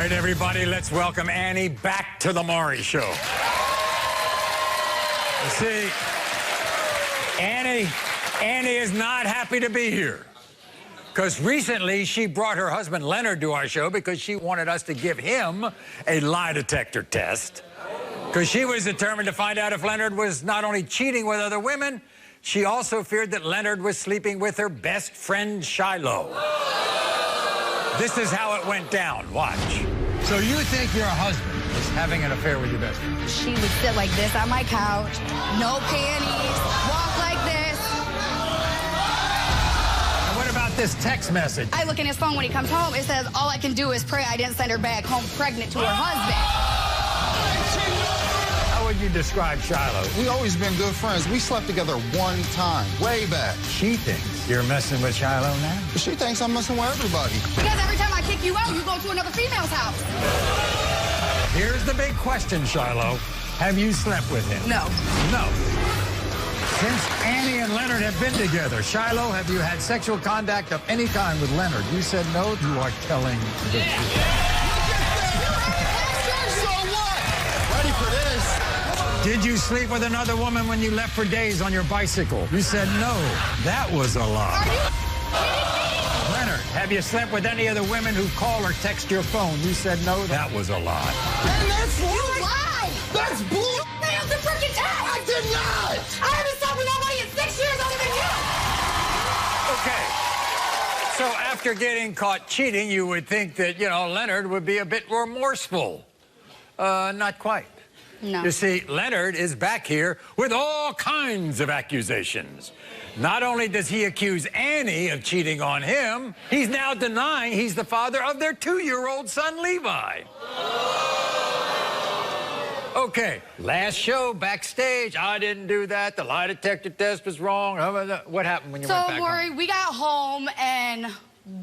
All right, everybody, let's welcome Annie back to the Maury Show. You see, Annie is not happy to be here. Because recently she brought her husband Leonard to our show because she wanted us to give him a lie detector test. Because she was determined to find out if Leonard was not only cheating with other women, she also feared that Leonard was sleeping with her best friend Shiloh. This is how it went down. Watch. So you think your husband is having an affair with your best friend? She would sit like this on my couch, no panties, walk like this. And what about this text message? I look in his phone when he comes home. It says, all I can do is pray I didn't send her back home pregnant to her husband. How would you describe Shiloh? We always been good friends. We slept together one time, way back. She thinks you're messing with Shiloh now? She thinks I'm messing with everybody. Because every time I kick you out, you go to another female's house. Here's the big question, Shiloh. Have you slept with him? No. No. Since Annie and Leonard have been together, Shiloh, have you had sexual contact of any kind with Leonard? You said no. You are telling the truth. So what? Ready for this? Did you sleep with another woman when you left for days on your bicycle? You said no. That was a lie. Are you kidding me? Leonard, have you slept with any other women who call or text your phone? You said no. That was a lie. And that's You lied. That's bull. Nailed the freaking test. I did not. I haven't slept with nobody in 6 years other than you. Okay. So after getting caught cheating, you would think that, Leonard would be a bit remorseful. Not quite. No. You see, Leonard is back here with all kinds of accusations. Not only does he accuse Annie of cheating on him, he's now denying he's the father of their 2-year-old son, Levi. Okay, last show, backstage, I didn't do that. The lie detector test was wrong. What happened when you went back Maury, home? we got home and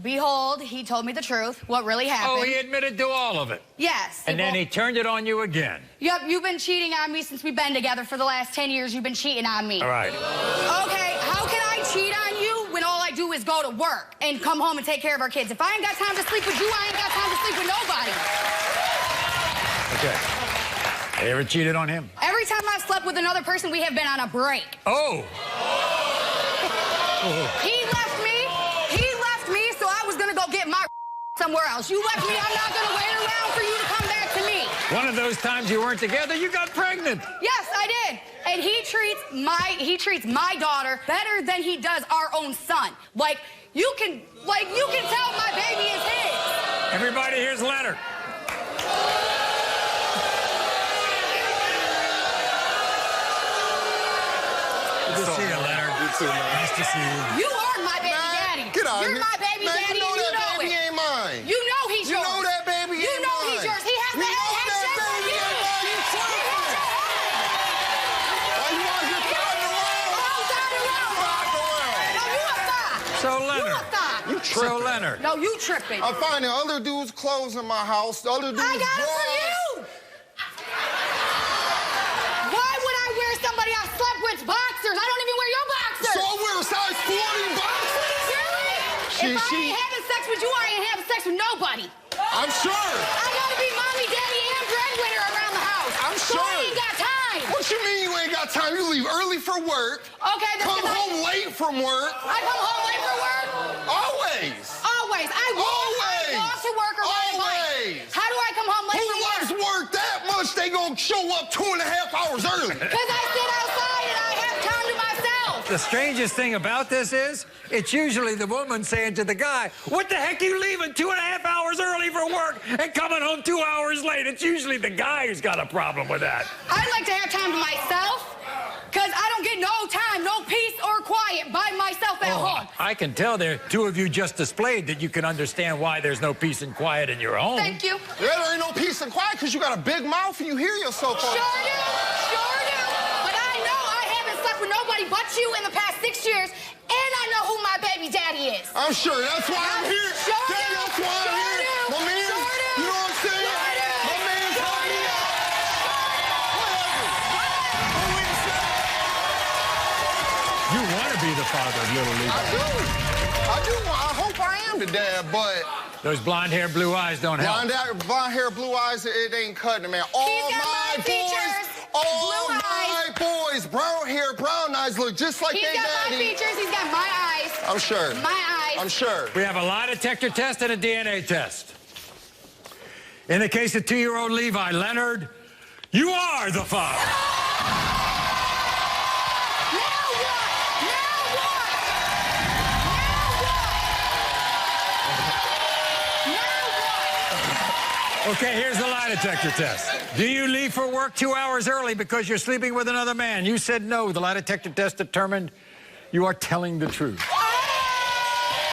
behold, he told me the truth, what really happened. Oh, he admitted to all of it. Yes. And then he turned it on you again. Yep, you've been cheating on me since we've been together for the last 10 years. You've been cheating on me. All right. Okay, how can I cheat on you when all I do is go to work and come home and take care of our kids? If I ain't got time to sleep with you, I ain't got time to sleep with nobody. Okay. You ever cheated on him? Every time I've slept with another person, we have been on a break. Oh. He left me, so I was gonna go get my somewhere else. You left me, I'm not gonna wait around for you to come back to me. One of those times you weren't together, you got pregnant. Yes, I did. And he treats my daughter better than he does our own son. Like you can tell my baby is his. Everybody, here's Leonard. Good to see you, Leonard. You too, man. Nice to see you. You are my baby daddy. Get out of You're here. my baby daddy, You know and you that know baby it. ain't mine. You know he's You yours. know that baby You ain't know mine. he's yours. He has You to know have that sex with baby you. ain't mine. You tripping. Why you out here driving around? So, Leonard. You a thot. You So, tripping. Leonard. No, you tripping. I'm finding other dudes' clothes in my house. The other dudes' I got it for drawers. you. Why would I wear somebody I slept with boxers? I don't even wear your boxers. So I wear a size 40 boxers. Really? If I ain't having sex with you, I ain't having sex with nobody. I'm sure. I gotta be mommy, daddy, and breadwinner around the house. I'm So sure. I ain't got time. What you mean you ain't got time? You leave early for work. Okay, that's Come 'cause home late from work. I come home late for work. Always. Always. I walk to work or ride a bike. Always. How do I come home late Who from loves work? work that much? They gonna show up 2.5 hours early. Because I sit outside and I have time to myself. The strangest thing about this is, it's usually the woman saying to the guy, what the heck are you leaving 2.5 hours early for work and coming home 2 hours late? It's usually the guy who's got a problem with that. I like to have time to myself because I don't get no time, no peace or quiet by myself at home. I can tell there, two of you just displayed that you can understand why there's no peace and quiet in your home. Thank you. Yeah, there ain't no peace and quiet because you got a big mouth and you hear yourself all the Sure time. do. Sure do. But I know I haven't slept with nobody but you in the past 6 years, and I know who my baby daddy is. I'm sure. That's why I'm here. Sure Daddy, do. that's why I'm Sure here. do. My man, Sure do. you know what I'm saying? Sure do. My man told me You want to be the father of little Levi. I do. I hope I am the dad, but Those blonde hair, blue eyes don't help. Blonde hair, blue eyes, it ain't cutting it, man. All my boys, all my boys, brown hair, brown eyes look just like their daddy. He's got my features, he's got my eyes. I'm sure. My eyes. I'm sure. We have a lie detector test and a DNA test. In the case of 2-year-old Levi Leonard, you are the father. Okay, here's the lie detector test. Do you leave for work 2 hours early because you're sleeping with another man? You said no. The lie detector test determined you are telling the truth.